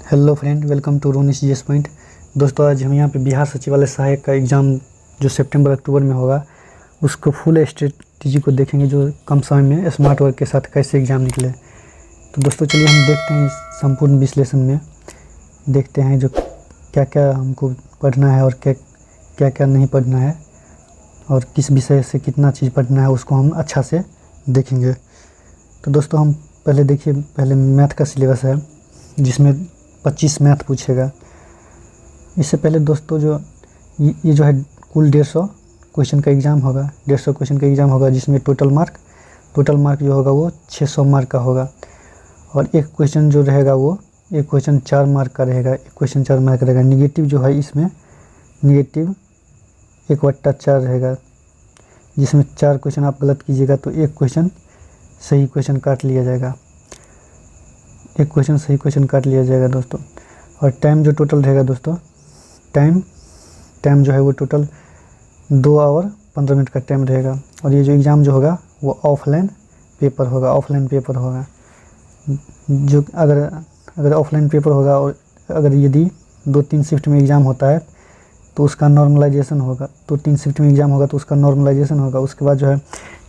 Hello friend, welcome to रोनिस GS point. दोस्तों, आज हम यहाँ पे बिहार सचिवालय सहायक का एग्ज़ाम जो सितंबर अक्टूबर में होगा उसको फुल स्ट्रेटजी को देखेंगे, जो कम समय में स्मार्ट वर्क के साथ कैसे एग्ज़ाम निकले। तो दोस्तों चलिए हम देखते हैं, इस संपूर्ण विश्लेषण में देखते हैं जो क्या क्या हमको पढ़ना है और क्या क्या नहीं पढ़ना है और किस विषय से कितना चीज़ पढ़ना है उसको हम अच्छा से देखेंगे। तो दोस्तों हम पहले मैथ का सिलेबस है जिसमें 25 मैथ पूछेगा। इससे पहले दोस्तों ये जो है कुल 150 क्वेश्चन का एग्ज़ाम होगा। 150 क्वेश्चन का एग्ज़ाम होगा जिसमें टोटल मार्क जो होगा वो 600 मार्क का होगा। और एक क्वेश्चन जो रहेगा वो एक क्वेश्चन 4 मार्क का रहेगा। एक क्वेश्चन 4 मार्क का रहेगा। निगेटिव जो है इसमें निगेटिव 1/4 रहेगा, जिसमें 4 क्वेश्चन आप गलत कीजिएगा तो एक क्वेश्चन सही क्वेश्चन काट लिया जाएगा। एक क्वेश्चन सही क्वेश्चन काट लिया जाएगा दोस्तों। और टाइम जो टोटल रहेगा दोस्तों, टाइम जो है वो टोटल 2 आवर 15 मिनट का टाइम रहेगा। और ये जो एग्ज़ाम जो होगा वो ऑफलाइन पेपर होगा। जो अगर ऑफलाइन पेपर होगा और अगर यदि 2-3 शिफ्ट में एग्ज़ाम होता है तो उसका नॉर्मलाइजेशन होगा। तो 3 शिफ्ट में एग्ज़ाम होगा तो उसका नॉर्मलाइजेशन होगा। उसके बाद जो है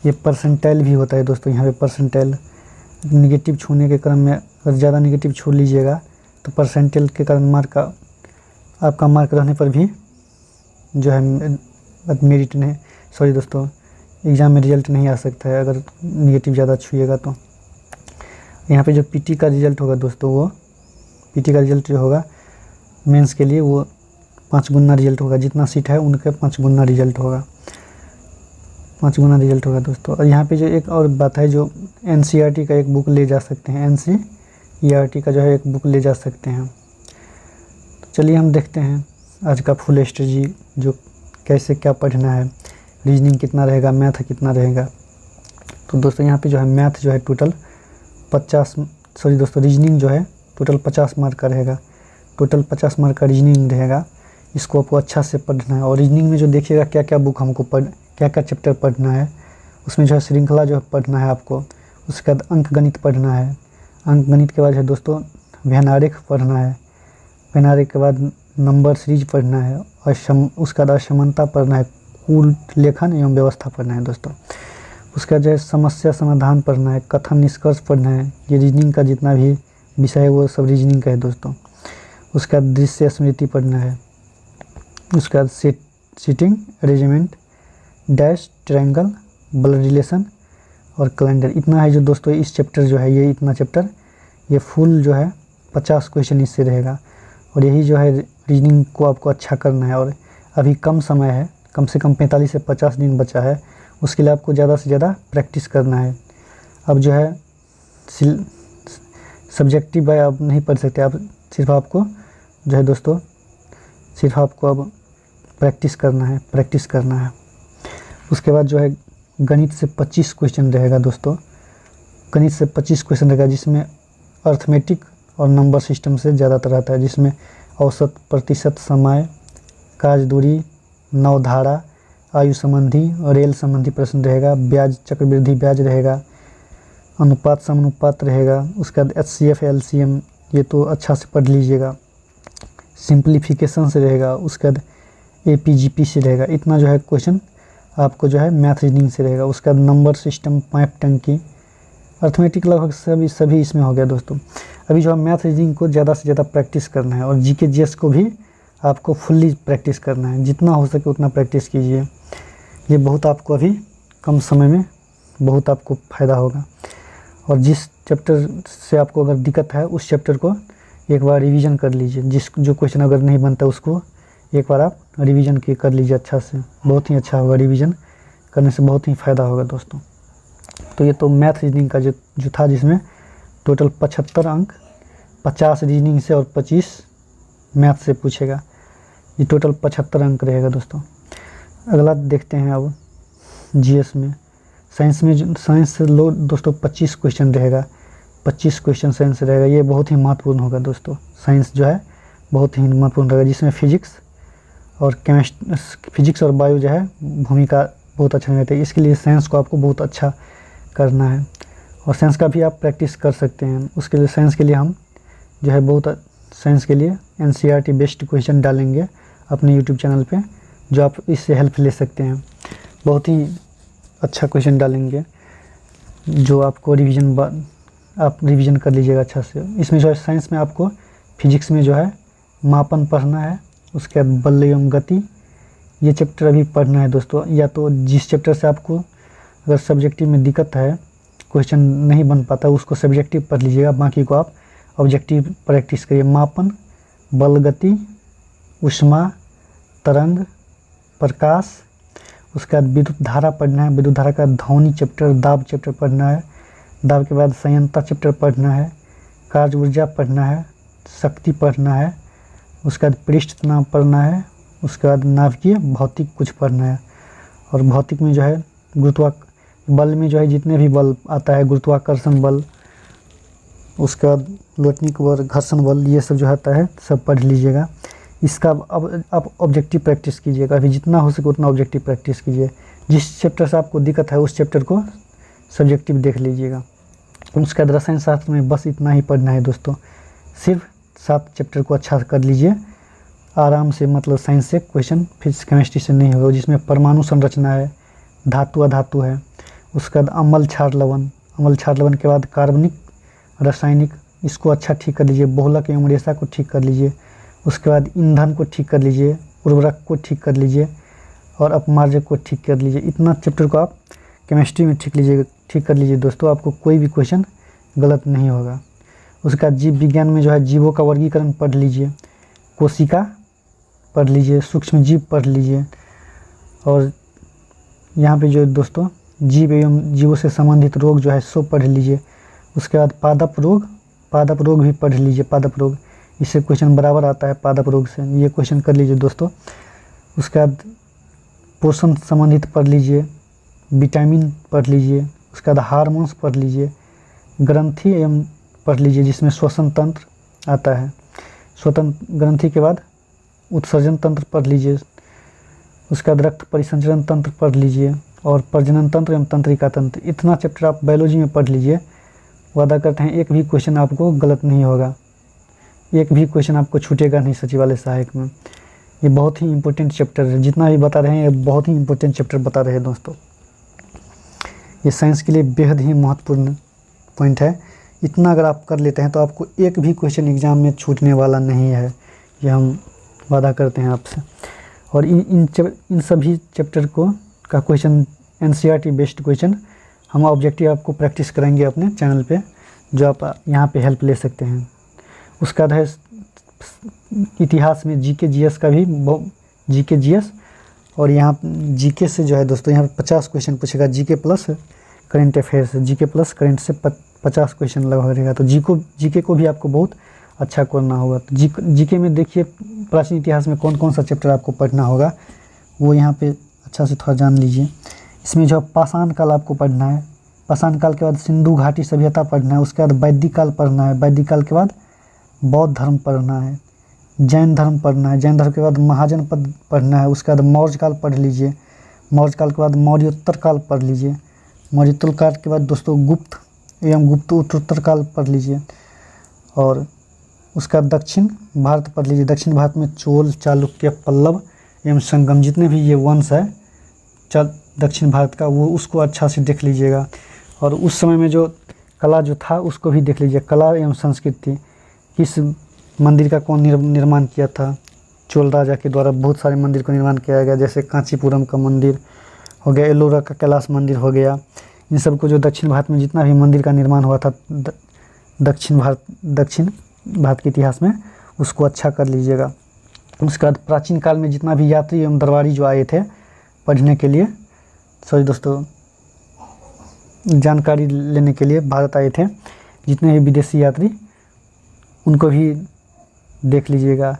ये परसेंटाइल भी होता है दोस्तों। यहाँ पे परसेंटाइल निगेटिव छूने के क्रम में अगर ज़्यादा निगेटिव छू लीजिएगा तो परसेंटाइल के कारण आपका मार्क रहने पर भी जो है मेरिट नहीं, सॉरी दोस्तों, एग्ज़ाम में रिजल्ट नहीं आ सकता है अगर निगेटिव ज़्यादा छूएगा तो। यहाँ पे जो पीटी का रिज़ल्ट होगा दोस्तों, वो पीटी का रिज़ल्ट जो होगा मेंस के लिए वो 5 गुना रिज़ल्ट होगा। जितना सीट है उनके 5 गुना रिज़ल्ट होगा, 5 गुना रिज़ल्ट होगा दोस्तों। और यहाँ पे जो एक और बात है, जो एनसीईआरटी का एक बुक ले जा सकते हैं। एनसीईआरटी का जो है एक बुक ले जा सकते हैं। तो चलिए हम देखते हैं आज का फुल स्ट्रेटजी, जो कैसे क्या पढ़ना है, रीजनिंग कितना रहेगा, मैथ कितना रहेगा। तो दोस्तों यहाँ पे जो है मैथ जो है टोटल रीजनिंग जो है टोटल 50 मार्क का रहेगा। टोटल 50 मार्क का रीजनिंग रहेगा। इसको आपको अच्छा से पढ़ना है। और रीजनिंग में जो देखिएगा क्या क्या बुक हमको क्या क्या चैप्टर पढ़ना है, उसमें जो है श्रृंखला जो है पढ़ना है आपको। उसके बाद अंक गणित पढ़ना है। अंक गणित के बाद है दोस्तों व्यनारेख पढ़ना है। व्यनारेख के बाद नंबर सीरीज पढ़ना है। और उसके बाद असमानता पढ़ना है। कुल लेखन एवं व्यवस्था पढ़ना है दोस्तों। उसका जो है समस्या समाधान पढ़ना है। कथन निष्कर्ष पढ़ना है। ये रीजनिंग का जितना भी विषय है वो सब रीजनिंग का है दोस्तों। उसका दृश्य स्मृति पढ़ना है। उसका seating arrangement, dash, triangle, blood relation और कैलेंडर। इतना है जो दोस्तों इस चैप्टर जो है ये इतना चैप्टर ये फुल जो है 50 क्वेश्चन इससे रहेगा। और यही जो है रीजनिंग को आपको अच्छा करना है। और अभी कम समय है, कम से कम 45 से 50 दिन बचा है। उसके लिए आपको ज़्यादा से ज़्यादा प्रैक्टिस करना है। अब जो है सब्जेक्टिव है, आप नहीं पढ़ सकते। आप सिर्फ आपको जो है दोस्तों सिर्फ आपको अब प्रैक्टिस करना है। उसके बाद जो है गणित से 25 क्वेश्चन रहेगा दोस्तों। गणित से 25 क्वेश्चन रहेगा, जिसमें अर्थमेटिक और नंबर सिस्टम से ज़्यादातर आता है। जिसमें औसत, प्रतिशत, समय, कार्य दूरी, नवधारा, आयु संबंधी और रेल संबंधी प्रश्न रहेगा। ब्याज, चक्रवृद्धि ब्याज रहेगा। अनुपात, समानुपात रहेगा। उसके बाद HCF, LCM ये तो अच्छा से पढ़ लीजिएगा। सिंप्लीफिकेशन से रहेगा। उसके बाद APGP से रहेगा। इतना जो है क्वेश्चन आपको जो है मैथ रीजनिंग से रहेगा। उसके बाद नंबर सिस्टम, पाइप टंकी, अर्थमेटिक लगभग सभी इसमें हो गया दोस्तों। अभी जो है मैथ रीजनिंग को ज़्यादा से ज़्यादा प्रैक्टिस करना है। और GK GS को भी आपको फुल्ली प्रैक्टिस करना है। जितना हो सके उतना प्रैक्टिस कीजिए। ये बहुत आपको अभी कम समय में बहुत आपको फ़ायदा होगा। और जिस चैप्टर से आपको अगर दिक्कत है उस चैप्टर को एक बार रिवीजन कर लीजिए। जो क्वेश्चन अगर नहीं बनता उसको एक बार आप रिवीजन कर लीजिए अच्छा से। बहुत ही अच्छा होगा, रिवीजन करने से बहुत ही फ़ायदा होगा दोस्तों। तो ये तो मैथ रीजनिंग का जो था, जिसमें टोटल 75 अंक, 50 रीजनिंग से और 25 मैथ से पूछेगा। ये टोटल 75 अंक रहेगा दोस्तों। अगला देखते हैं अब GS में। साइंस से लो दोस्तों 25 क्वेश्चन रहेगा। 25 क्वेश्चन साइंस से रहेगा। ये बहुत ही महत्वपूर्ण होगा दोस्तों। साइंस जो है बहुत ही महत्वपूर्ण रहेगा, जिसमें फिजिक्स और बायो जो है भूमिका बहुत अच्छा रहता है। इसके लिए साइंस को आपको बहुत अच्छा करना है। और साइंस का भी आप प्रैक्टिस कर सकते हैं। उसके लिए साइंस के लिए हम जो है बहुत साइंस के लिए एनसीईआरटी बेस्ड क्वेश्चन डालेंगे अपने यूट्यूब चैनल पे, जो आप इससे हेल्प ले सकते हैं। बहुत ही अच्छा क्वेश्चन डालेंगे जो आपको आप रिवीजन कर लीजिएगा अच्छा से। इसमें जो है साइंस में आपको फिजिक्स में जो है मापन पढ़ना है, उसके बाद बल एवं गति, ये चैप्टर अभी पढ़ना है दोस्तों। या तो जिस चैप्टर से आपको अगर सब्जेक्टिव में दिक्कत है, क्वेश्चन नहीं बन पाता, उसको सब्जेक्टिव पढ़ लीजिएगा, बाकी को आप ऑब्जेक्टिव प्रैक्टिस करिए। मापन, बल, गति, ऊष्मा, तरंग, प्रकाश, उसके बाद विद्युत धारा पढ़ना है, विद्युत धारा का ध्वनि चैप्टर, दाब चैप्टर पढ़ना है, दाब के बाद संयंत्र चैप्टर पढ़ना है, कार्य ऊर्जा पढ़ना है, शक्ति पढ़ना है, उसके बाद पृष्ठ तनाव पढ़ना है, उसके बाद नाभिकीय भौतिक कुछ पढ़ना है। और भौतिक में जो है बल में जो है जितने भी बल आता है, गुरुत्वाकर्षण बल, उसके बाद लोटनिक बल, घर्षण बल, ये सब जो आता है सब पढ़ लीजिएगा। इसका अब आप ऑब्जेक्टिव प्रैक्टिस कीजिएगा, अभी जितना हो सके उतना ऑब्जेक्टिव प्रैक्टिस कीजिए। जिस चैप्टर से आपको दिक्कत है उस चैप्टर को सब्जेक्टिव देख लीजिएगा। उसके बाद रसायन शास्त्र में बस इतना ही पढ़ना है दोस्तों, सिर्फ 7 चैप्टर को अच्छा से कर लीजिए आराम से। मतलब साइंस से क्वेश्चन फिजिक्स केमिस्ट्री से नहीं होगा, जिसमें परमाणु संरचना है, धातु अधातु है, उसके बाद अम्ल क्षार लवण, अम्ल क्षार लवण के बाद कार्बनिक रासायनिक, इसको अच्छा ठीक कर लीजिए। बहुलक एवं रेशा को ठीक कर लीजिए, उसके बाद ईंधन को ठीक कर लीजिए, उर्वरक को ठीक कर लीजिए और अपमार्जक को ठीक कर लीजिए। इतना चैप्टर को आप केमिस्ट्री में ठीक कर लीजिए दोस्तों, आपको कोई भी क्वेश्चन गलत नहीं होगा। उसका जीव विज्ञान में जो है जीवों का वर्गीकरण पढ़ लीजिए, कोशिका पढ़ लीजिए, सूक्ष्म जीव पढ़ लीजिए। और यहाँ पे जो दोस्तों जीव एवं जीवों से संबंधित रोग जो है सो पढ़ लीजिए। उसके बाद पादप रोग भी पढ़ लीजिए। पादप रोग, इससे क्वेश्चन बराबर आता है पादप रोग से, ये क्वेश्चन कर लीजिए दोस्तों। उसके बाद पोषण संबंधित पढ़ लीजिए, विटामिन पढ़ लीजिए, उसके बाद हार्मोन्स पढ़ लीजिए, ग्रंथि एवं पढ़ लीजिए जिसमें श्वसन तंत्र आता है, ग्रंथि के बाद उत्सर्जन तंत्र पढ़ लीजिए, उसके बाद रक्त परिसंचरण तंत्र पढ़ लीजिए और प्रजनन तंत्र एवं तंत्रिका तंत्र। इतना चैप्टर आप बायोलॉजी में पढ़ लीजिए, वादा करते हैं एक भी क्वेश्चन आपको गलत नहीं होगा, एक भी क्वेश्चन आपको छूटेगा नहीं सचिवालय सहायक में। ये बहुत ही इंपॉर्टेंट चैप्टर है, जितना भी बता रहे हैं ये बहुत ही इंपॉर्टेंट चैप्टर बता रहे हैं दोस्तों। ये साइंस के लिए बेहद ही महत्वपूर्ण पॉइंट है। इतना अगर आप कर लेते हैं तो आपको एक भी क्वेश्चन एग्जाम में छूटने वाला नहीं है, ये हम वादा करते हैं आपसे। और इन सभी चैप्टर का क्वेश्चन एनसीईआरटी बेस्ड क्वेश्चन हम ऑब्जेक्टिव आपको प्रैक्टिस कराएंगे अपने चैनल पे, जो आप यहाँ पे हेल्प ले सकते हैं। उसका है इतिहास में जीके जीएस का भी, जीके जीएस, और यहाँ जीके से जो है दोस्तों यहाँ 50 क्वेश्चन पूछेगा, GK plus current affairs, GK plus current से 50 क्वेश्चन लगभग रहेगा। तो जीके को भी आपको बहुत अच्छा करना होगा। तो जीके में देखिए प्राचीन इतिहास में कौन कौन सा चैप्टर आपको पढ़ना होगा, वो यहाँ पे अच्छा से थोड़ा जान लीजिए। इसमें जो पाषाण काल आपको पढ़ना है, पाषाण काल के बाद सिंधु घाटी सभ्यता पढ़ना है, उसके बाद वैदिक काल पढ़ना है, वैदिक काल के बाद बौद्ध धर्म पढ़ना है, जैन धर्म पढ़ना है, जैन धर्म के बाद महाजनपद पढ़ना है, उसके बाद मौर्य काल पढ़ लीजिए, मौर्य काल के बाद मौर्योत्तर काल पढ़ लीजिए, मौर्योत्तर काल के बाद दोस्तों गुप्त एवं गुप्त उत्तरोत्तर काल पढ़ लीजिए। और उसका दक्षिण भारत पढ़ लीजिए, दक्षिण भारत में चोल, चालुक्य, पल्लव एवं संगम, जितने भी ये वंश है दक्षिण भारत का, वो उसको अच्छा से देख लीजिएगा। और उस समय में जो कला जो था उसको भी देख लीजिए, कला एवं संस्कृति, किस मंदिर का कौन निर्माण किया था। चोल राजा के द्वारा बहुत सारे मंदिर का निर्माण किया गया, जैसे कांचीपुरम का मंदिर हो गया, एलोरा का कैलाश मंदिर हो गया। इन सब को जो दक्षिण भारत में जितना भी मंदिर का निर्माण हुआ था दक्षिण भारत के इतिहास में, उसको अच्छा कर लीजिएगा। उसके बाद प्राचीन काल में जितना भी यात्री एवं दरबारी जो आए थे पढ़ने के लिए, सॉरी दोस्तों, जानकारी लेने के लिए भारत आए थे, जितने भी विदेशी यात्री, उनको भी देख लीजिएगा।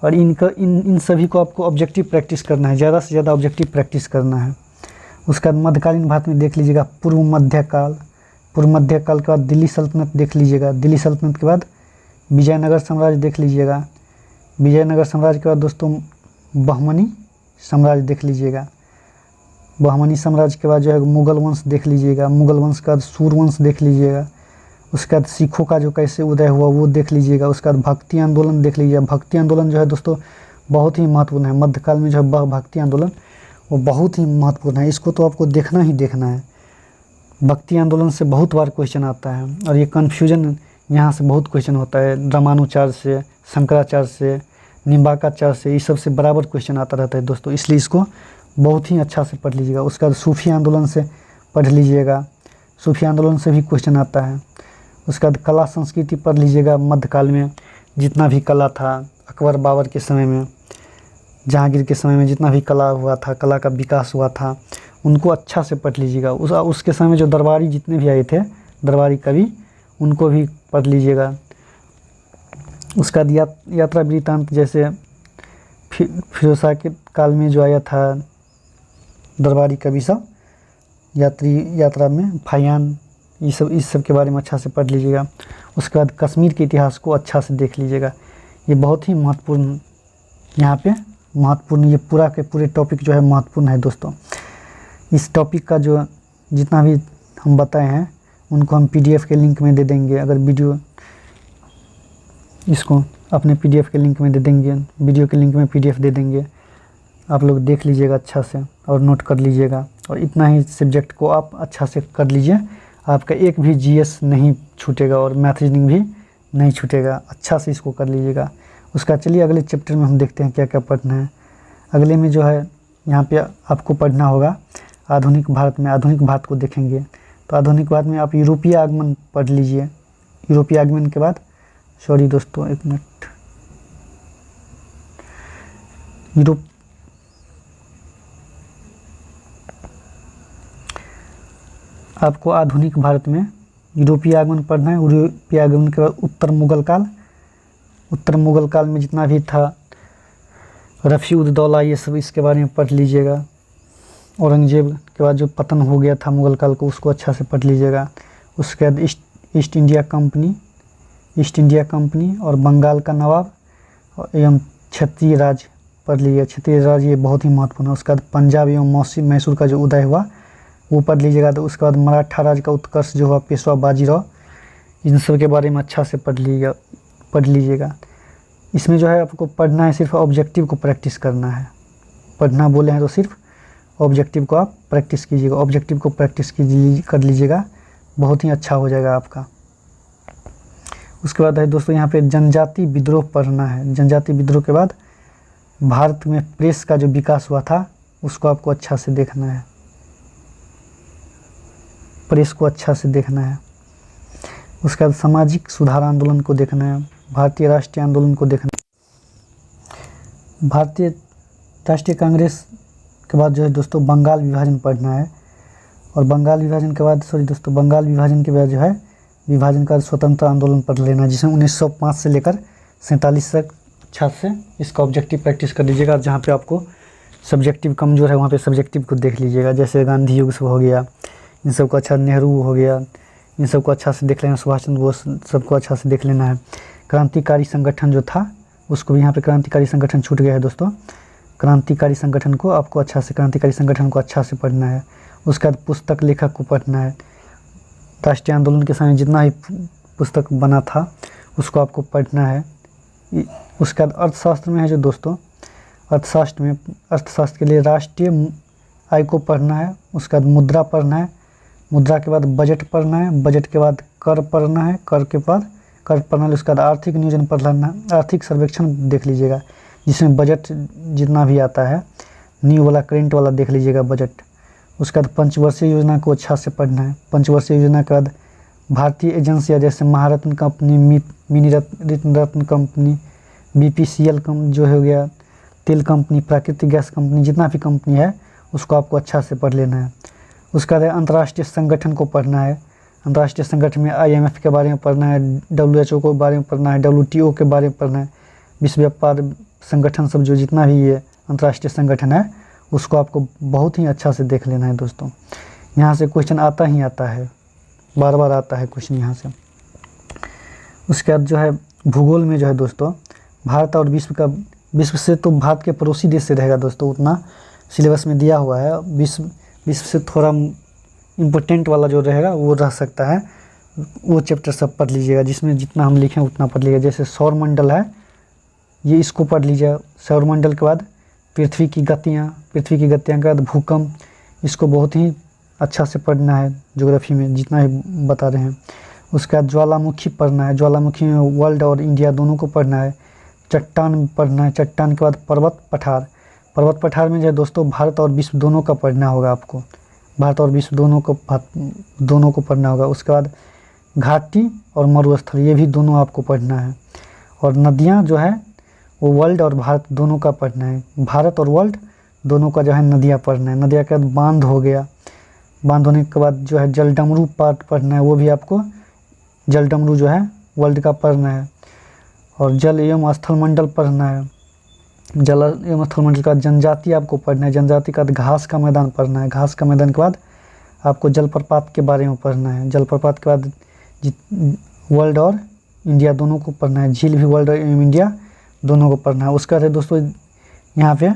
और इन सभी को आपको ऑब्जेक्टिव प्रैक्टिस करना है, ज़्यादा से ज़्यादा ऑब्जेक्टिव प्रैक्टिस करना है। उसके बाद मध्यकालीन भारत में देख लीजिएगा पूर्व मध्यकाल के बाद दिल्ली सल्तनत देख लीजिएगा, दिल्ली सल्तनत के बाद विजयनगर साम्राज्य देख लीजिएगा, विजयनगर साम्राज्य के बाद दोस्तों बहमनी साम्राज्य देख लीजिएगा, बहमनी साम्राज्य के बाद जो है मुगल वंश देख लीजिएगा, मुगल वंश के बाद सूर्य वंश देख लीजिएगा। उसके बाद सिखों का जो कैसे उदय हुआ वो देख लीजिएगा। उसके बाद भक्ति आंदोलन देख लीजिए। भक्ति आंदोलन जो है दोस्तों बहुत ही महत्वपूर्ण है। मध्यकाल में जो है भक्ति आंदोलन वो बहुत ही महत्वपूर्ण है, इसको तो आपको देखना ही देखना है। भक्ति आंदोलन से बहुत बार क्वेश्चन आता है और ये कन्फ्यूजन यहाँ से बहुत क्वेश्चन होता है। रामानुचार्य से, शंकराचार्य से, निम्बार्काचार्य से, इस सब से बराबर क्वेश्चन आता रहता है दोस्तों, इसलिए इसको बहुत ही अच्छा से पढ़ लीजिएगा। उसके बाद सूफी आंदोलन से पढ़ लीजिएगा, सूफी आंदोलन से भी क्वेश्चन आता है। उसके बाद कला संस्कृति पढ़ लीजिएगा। मध्यकाल में जितना भी कला था, अकबर बाबर के समय में, जहांगीर के समय में जितना भी कला हुआ था, कला का विकास हुआ था, उनको अच्छा से पढ़ लीजिएगा। उसके समय में जो दरबारी जितने भी आए थे, दरबारी कवि, उनको भी पढ़ लीजिएगा। उसका यात्रा वृत्तांत, जैसे फिरोज शाह के काल में जो आया था दरबारी कवि सब, यात्रा में फायान, इस सब के बारे में अच्छा से पढ़ लीजिएगा। उसके बाद कश्मीर के इतिहास को अच्छा से देख लीजिएगा। ये बहुत ही महत्वपूर्ण, यहाँ पे महत्वपूर्ण, ये पूरा के पूरे टॉपिक जो है महत्वपूर्ण है दोस्तों। इस टॉपिक का जो जितना भी हम बताए हैं उनको हम PDF के लिंक में दे देंगे। अगर वीडियो इसको अपने PDF के लिंक में दे देंगे, वीडियो के लिंक में PDF दे देंगे, आप लोग देख लीजिएगा अच्छा से और नोट कर लीजिएगा। और इतना ही सब्जेक्ट को आप अच्छा से कर लीजिए, आपका एक भी GS नहीं छूटेगा और मैथ रीजनिंग भी नहीं छूटेगा। अच्छा से इसको कर लीजिएगा। उसका चलिए अगले चैप्टर में हम देखते हैं क्या क्या पढ़ना है। अगले में जो है यहाँ पे आपको पढ़ना होगा आधुनिक भारत में। आधुनिक भारत को देखेंगे तो आधुनिक भारत में आप यूरोपीय आगमन पढ़ लीजिए। यूरोपीय आगमन के बाद, सॉरी दोस्तों एक मिनट, आपको आधुनिक भारत में यूरोपीय आगमन पढ़ना है। यूरोपीय आगमन के बाद उत्तर मुगल काल। उत्तर मुगल काल में जितना भी था, रफ़ी उद दौला, ये सब इसके बारे में पढ़ लीजिएगा। औरंगजेब के बाद जो पतन हो गया था मुगल काल को, उसको अच्छा से पढ़ लीजिएगा। उसके बाद ईस्ट इंडिया कंपनी और बंगाल का नवाब एवं क्षत्रिय राज पढ़ लीजिएगा। क्षत्रिय राज ये बहुत ही महत्वपूर्ण है। उसके बाद पंजाब एवं मैसूर का जो उदय हुआ वो पढ़ लीजिएगा। तो उसके बाद मराठा राज का उत्कर्ष जो हुआ, पेशवा बाजीराव, इन सब के बारे में अच्छा से पढ़ लीजिएगा। इसमें जो है आपको पढ़ना है, सिर्फ ऑब्जेक्टिव को प्रैक्टिस करना है। पढ़ना बोले हैं तो सिर्फ ऑब्जेक्टिव को आप प्रैक्टिस कीजिएगा। ऑब्जेक्टिव को प्रैक्टिस कर लीजिएगा, बहुत ही अच्छा हो जाएगा आपका। उसके बाद है दोस्तों यहाँ पे जनजाति विद्रोह पढ़ना है। जनजाति विद्रोह के बाद भारत में प्रेस का जो विकास हुआ था उसको आपको अच्छा से देखना है। प्रेस को अच्छा से देखना है। उसके बाद सामाजिक सुधार आंदोलन को देखना है। भारतीय राष्ट्रीय आंदोलन को देखना है। भारतीय राष्ट्रीय कांग्रेस के बाद जो है दोस्तों बंगाल विभाजन पढ़ना है। और बंगाल विभाजन के बाद जो है विभाजन का स्वतंत्र आंदोलन पढ़ लेना, जिसमें 1905 से लेकर 47 तक अच्छा से इसका ऑब्जेक्टिव प्रैक्टिस कर लीजिएगा। जहाँ पे आपको सब्जेक्टिव कमज़ोर है वहाँ पे सब्जेक्टिव को देख लीजिएगा। जैसे गांधी युग सब हो गया, इन सबको अच्छा, नेहरू हो गया, इन सबको अच्छा से देख लेना। सुभाष चंद्र बोस सबको अच्छा से देख लेना है। क्रांतिकारी संगठन जो था उसको भी, यहाँ पे क्रांतिकारी संगठन छूट गया है दोस्तों। क्रांतिकारी संगठन को आपको अच्छा से, क्रांतिकारी संगठन को अच्छा से पढ़ना है। उसके बाद पुस्तक लेखक को पढ़ना है। राष्ट्रीय आंदोलन के समय जितना भी पुस्तक बना था उसको आपको पढ़ना है। उसके बाद अर्थशास्त्र में है जो दोस्तों, अर्थशास्त्र के लिए राष्ट्रीय आय को पढ़ना है। उसके बाद मुद्रा पढ़ना है। मुद्रा के बाद बजट पढ़ना है। बजट के बाद कर पढ़ना है। कर के बाद कर प्रणाली। उसके बाद आर्थिक नियोजन पढ़ना है। आर्थिक सर्वेक्षण देख लीजिएगा, जिसमें बजट जितना भी आता है, न्यू वाला, करेंट वाला देख लीजिएगा बजट। उसके बाद पंचवर्षीय योजना को अच्छा से पढ़ना है। पंचवर्षीय योजना के बाद भारतीय एजेंसियाँ जैसे महारत्न कंपनी, मिनी रत्न कंपनी, BPCL जो हो गया, तेल कंपनी, प्राकृतिक गैस कंपनी, जितना भी कंपनी है उसको आपको अच्छा से पढ़ लेना है। उसके बाद अंतर्राष्ट्रीय संगठन को पढ़ना है। अंतर्राष्ट्रीय संगठन में IMF के बारे में पढ़ना है, WHO के बारे में पढ़ना है, WTO के बारे में पढ़ना है। विश्व व्यापार संगठन सब जो जितना भी ये अंतर्राष्ट्रीय संगठन है उसको आपको बहुत ही अच्छा से देख लेना है दोस्तों। यहाँ से क्वेश्चन आता ही आता है, बार बार आता है क्वेश्चन यहाँ से। उसके बाद जो है भूगोल में जो है दोस्तों, भारत और विश्व से तो भारत के पड़ोसी देश से रहेगा दोस्तों, उतना सिलेबस में दिया हुआ है। विश्व से थोड़ा इम्पोर्टेंट वाला जो रहेगा वो रह सकता है। वो चैप्टर सब पढ़ लीजिएगा, जिसमें जितना हम लिखें उतना पढ़ लीजिएगा। जैसे सौरमंडल है, ये इसको पढ़ लीजिए। सौरमंडल के बाद पृथ्वी की गतियाँ के बाद भूकंप, इसको बहुत ही अच्छा से पढ़ना है ज्योग्राफी में, जितना भी बता रहे हैं। उसके बाद ज्वालामुखी पढ़ना है, ज्वालामुखी में वर्ल्ड और इंडिया दोनों को पढ़ना है। चट्टान पढ़ना है, चट्टान के बाद पर्वत पठार में जो है दोस्तों भारत और विश्व दोनों का पढ़ना होगा आपको, भारत और विश्व दोनों को पढ़ना होगा। उसके बाद घाटी और मरुस्थल, ये भी दोनों आपको पढ़ना है। और नदियाँ जो है वो वर्ल्ड और भारत दोनों का पढ़ना है, भारत और वर्ल्ड दोनों का जो है नदियाँ पढ़ना है। नदियाँ के बाद बांध हो गया, बांध होने के बाद जो है जलडमरू पार्ट पढ़ना है, वो भी आपको जलडमरू जो है वर्ल्ड का पढ़ना है। और जल एवं स्थलमंडल पढ़ना है, जल एवं स्थलमंडल का जनजाति आपको पढ़ना है। जनजाति का घास का मैदान पढ़ना है, घास का मैदान के बाद आपको जलप्रपात के बारे में पढ़ना है। जलप्रपात के बाद वर्ल्ड और इंडिया दोनों को पढ़ना है, झील भी वर्ल्ड एवं इंडिया दोनों को पढ़ना है। उसका है दोस्तों यहाँ पे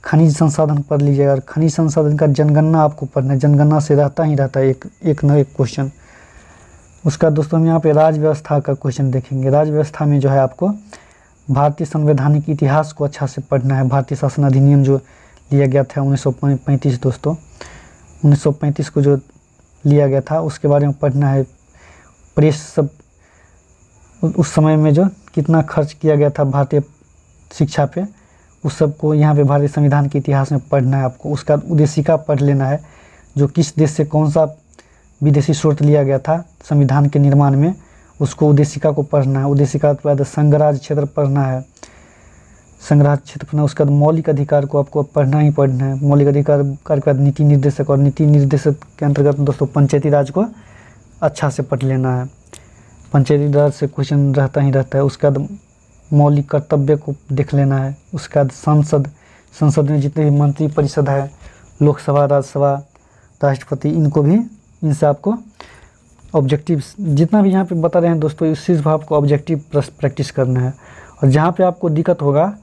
खनिज संसाधन पढ़ लीजिएगा। और खनिज संसाधन का जनगणना आपको पढ़ना है, जनगणना से रहता है एक न एक क्वेश्चन। उसका दोस्तों हम यहाँ पे राज्य व्यवस्था का क्वेश्चन देखेंगे। राज्य व्यवस्था में जो है आपको भारतीय संवैधानिक इतिहास को अच्छा से पढ़ना है। भारतीय शासन अधिनियम जो लिया गया था 1935 दोस्तों, 1935 को जो लिया गया था उसके बारे में पढ़ना है। प्रेस सब उस समय में जो कितना खर्च किया गया था भारतीय शिक्षा पे, उस सब को यहाँ पे भारतीय संविधान के इतिहास में पढ़ना है आपको। उसका उद्देशिका पढ़ लेना है, जो किस देश से कौन सा विदेशी स्रोत लिया गया था संविधान के निर्माण में, उसको उद्देशिका को पढ़ना है। उद्देशिका के बाद संघराज्य क्षेत्र पढ़ना है, संघराज्य क्षेत्र पढ़ना। उसके बाद मौलिक अधिकार को आपको पढ़ना ही पढ़ना है। मौलिक अधिकार के बाद नीति निर्देशक, और नीति निर्देशक के अंतर्गत दोस्तों पंचायती राज को अच्छा से पढ़ लेना है, पंचायती राज से क्वेश्चन रहता है। उसके बाद मौलिक कर्तव्य को देख लेना है। उसके बाद संसद में जितने भी मंत्री परिषद है, लोकसभा, राज्यसभा, राष्ट्रपति, इनसे आपको ऑब्जेक्टिव जितना भी यहाँ पे बता रहे हैं दोस्तों, इस सिर्फ आपको ऑब्जेक्टिव प्रैक्टिस करना है। और जहाँ पे आपको दिक्कत होगा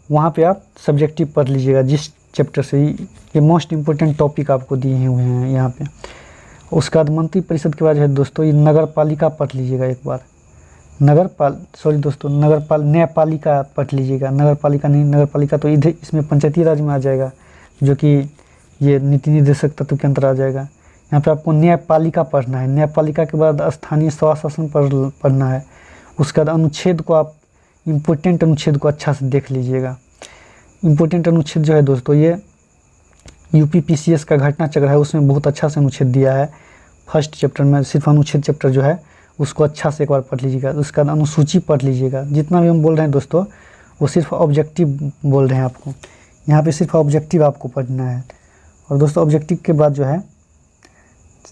वहाँ पे आप सब्जेक्टिव पढ़ लीजिएगा, जिस चैप्टर से ये मोस्ट इम्पोर्टेंट टॉपिक आपको दिए हुए हैं यहाँ पे। उसके बाद मंत्री परिषद के बाद है दोस्तों ये नगर पालिका पढ़ लीजिएगा एक बार। न्यायपालिका पढ़ लीजिएगा। नगर पालिका तो इधर इसमें पंचायती राज में आ जाएगा, जो कि ये नीति निर्देशक तत्व के अंतर आ जाएगा। यहाँ पे आपको न्यायपालिका पढ़ना है। न्यायपालिका के बाद स्थानीय स्वशासन पढ़ना है। उसके बाद अनुच्छेद को आप इम्पोर्टेंट अनुच्छेद को अच्छा से देख लीजिएगा। इम्पोर्टेंट अनुच्छेद जो है दोस्तों ये UPPCS का घटना चक्र है, उसमें बहुत अच्छा से अनुच्छेद दिया है। फर्स्ट चैप्टर में सिर्फ अनुच्छेद चैप्टर जो है उसको अच्छा से एक बार पढ़ लीजिएगा। उसके बाद अनुसूची पढ़ लीजिएगा। जितना भी हम बोल रहे हैं दोस्तों वो सिर्फ ऑब्जेक्टिव बोल रहे हैं आपको, यहाँ पे सिर्फ ऑब्जेक्टिव आपको पढ़ना है। और दोस्तों ऑब्जेक्टिव के बाद जो है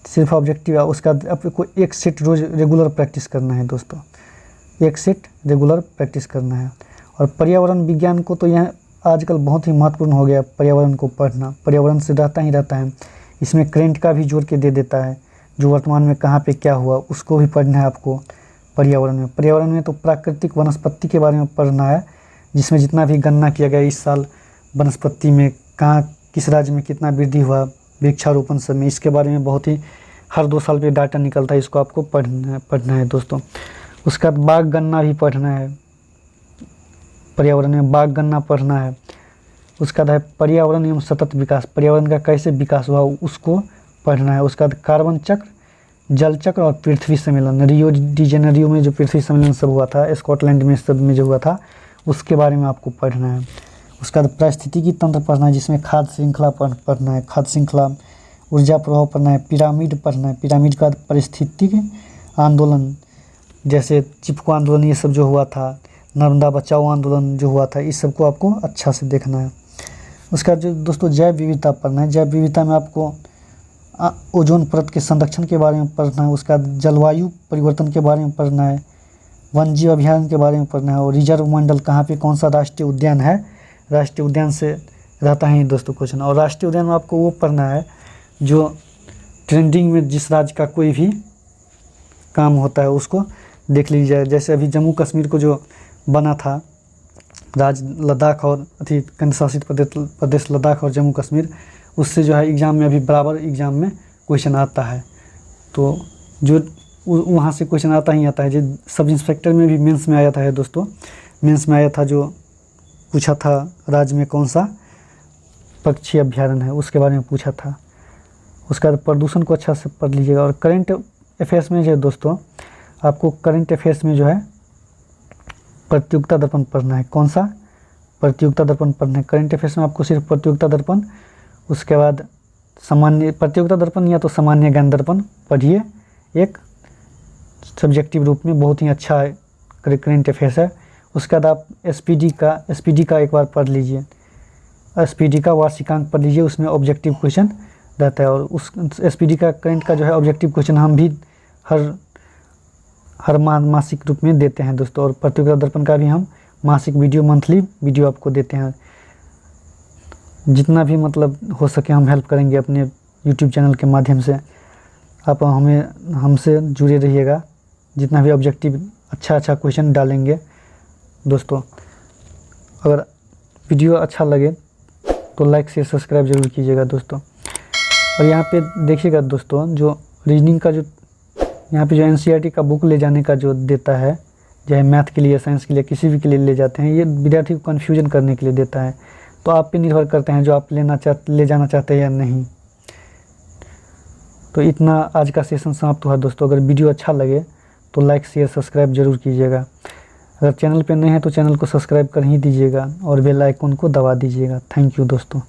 सिर्फ ऑब्जेक्टिव, उसका आपको एक सेट रोज़ रेगुलर प्रैक्टिस करना है दोस्तों, एक सेट रेगुलर प्रैक्टिस करना है। और पर्यावरण विज्ञान को तो यह आजकल बहुत ही महत्वपूर्ण हो गया पर्यावरण को पढ़ना, पर्यावरण से रहता है। इसमें करेंट का भी जोड़ के दे देता है, जो वर्तमान में कहाँ पे क्या हुआ उसको भी पढ़ना है आपको पर्यावरण में तो प्राकृतिक वनस्पति के बारे में पढ़ना है, जिसमें जितना भी गणना किया गया इस साल वनस्पति में कहाँ किस राज्य में कितना वृद्धि हुआ वृक्षारोपण सब में, इसके बारे में बहुत ही हर 2 साल पे डाटा निकलता है, इसको आपको पढ़ना है दोस्तों। उसके बाद बाघ गणना भी पढ़ना है, पर्यावरण में बाघ गणना पढ़ना है। उसका बाद है पर्यावरण एवं सतत विकास, पर्यावरण का कैसे विकास हुआ उसको पढ़ना है। उसके बाद कार्बन चक्र, जल चक्र और पृथ्वी सम्मेलन, रियो डी जेनेरियो में जो पृथ्वी सम्मेलन सब हुआ था, स्कॉटलैंड में सब में जो हुआ था उसके बारे में आपको पढ़ना है। उसके बाद पारिस्थितिकी तंत्र पढ़ना है, जिसमें खाद्य श्रृंखला पढ़ना है, खाद्य श्रृंखला, ऊर्जा प्रभाव पढ़ना है, पिरामिड पढ़ना है। पिरामिड के बाद पारिस्थितिकी आंदोलन, जैसे चिपको आंदोलन ये सब जो हुआ था, नर्मदा बचाओ आंदोलन जो हुआ था, इस सब को आपको अच्छा से देखना है। उसका जो दोस्तों जैव विविधता पढ़ना है। जैव विविधता में आपको ओजोन परत के संरक्षण के बारे में पढ़ना है। उसका जलवायु परिवर्तन के बारे में पढ़ना है, वन्यजीव अभ्यारण्य के बारे में पढ़ना है। और रिजर्व मंडल कहाँ पे कौन सा राष्ट्रीय उद्यान है, राष्ट्रीय उद्यान से रहता है दोस्तों क्वेश्चन। और राष्ट्रीय उद्यान में आपको वो पढ़ना है जो ट्रेंडिंग में जिस राज्य का कोई भी काम होता है उसको देख लीजिए। जैसे अभी जम्मू कश्मीर को जो बना था राज्य लद्दाख और केंद्र शासित प्रदेश लद्दाख और जम्मू कश्मीर, उससे जो है एग्ज़ाम में अभी बराबर एग्ज़ाम में क्वेश्चन आता है। तो जो वहाँ से क्वेश्चन आता ही आता है। जो सब इंस्पेक्टर में भी मेंस में आया था दोस्तों, मेंस में आया था, जो पूछा था राज्य में कौन सा पक्षी अभ्यारण्य है, उसके बारे में पूछा था। उसके बाद प्रदूषण को अच्छा से पढ़ लीजिएगा। और करंट अफेयर्स में जो है दोस्तों, आपको करंट अफेयर्स में जो है प्रतियोगिता दर्पण पढ़ना है। कौन सा? प्रतियोगिता दर्पण पढ़ना है। करंट अफेयर्स में आपको सिर्फ प्रतियोगिता दर्पण, उसके बाद सामान्य प्रतियोगिता दर्पण या तो सामान्य ज्ञान दर्पण पढ़िए, एक सब्जेक्टिव रूप में बहुत ही अच्छा करंट अफेयर्स है। उसके बाद आप एसपीडी का एक बार पढ़ लीजिए, एसपीडी का वार्षिकांक पढ़ लीजिए, उसमें ऑब्जेक्टिव क्वेश्चन रहता है। और उस एसपीडी का करंट का जो है ऑब्जेक्टिव क्वेश्चन हम भी हर मासिक रूप में देते हैं दोस्तों। और प्रतियोगिता दर्पण का भी हम मासिक वीडियो, मंथली वीडियो आपको देते हैं। जितना भी मतलब हो सके हम हेल्प करेंगे अपने यूट्यूब चैनल के माध्यम से। आप हमसे जुड़े रहिएगा, जितना भी ऑब्जेक्टिव अच्छा क्वेश्चन डालेंगे दोस्तों। अगर वीडियो अच्छा लगे तो लाइक शेयर सब्सक्राइब जरूर कीजिएगा दोस्तों। और यहाँ पे देखिएगा दोस्तों, जो रीजनिंग का जो यहाँ पे जो एनसीईआरटी का बुक ले जाने का जो देता है, चाहे मैथ के लिए, साइंस के लिए, किसी भी के लिए ले जाते हैं, ये विद्यार्थी को कन्फ्यूजन करने के लिए देता है। तो आप पे निर्भर करते हैं जो आप ले जाना चाहते हैं या नहीं। तो इतना आज का सेशन समाप्त हुआ दोस्तों। अगर वीडियो अच्छा लगे तो लाइक शेयर सब्सक्राइब जरूर कीजिएगा। अगर चैनल पे नए हैं तो चैनल को सब्सक्राइब कर ही दीजिएगा और बेल आइकन को दबा दीजिएगा। थैंक यू दोस्तों।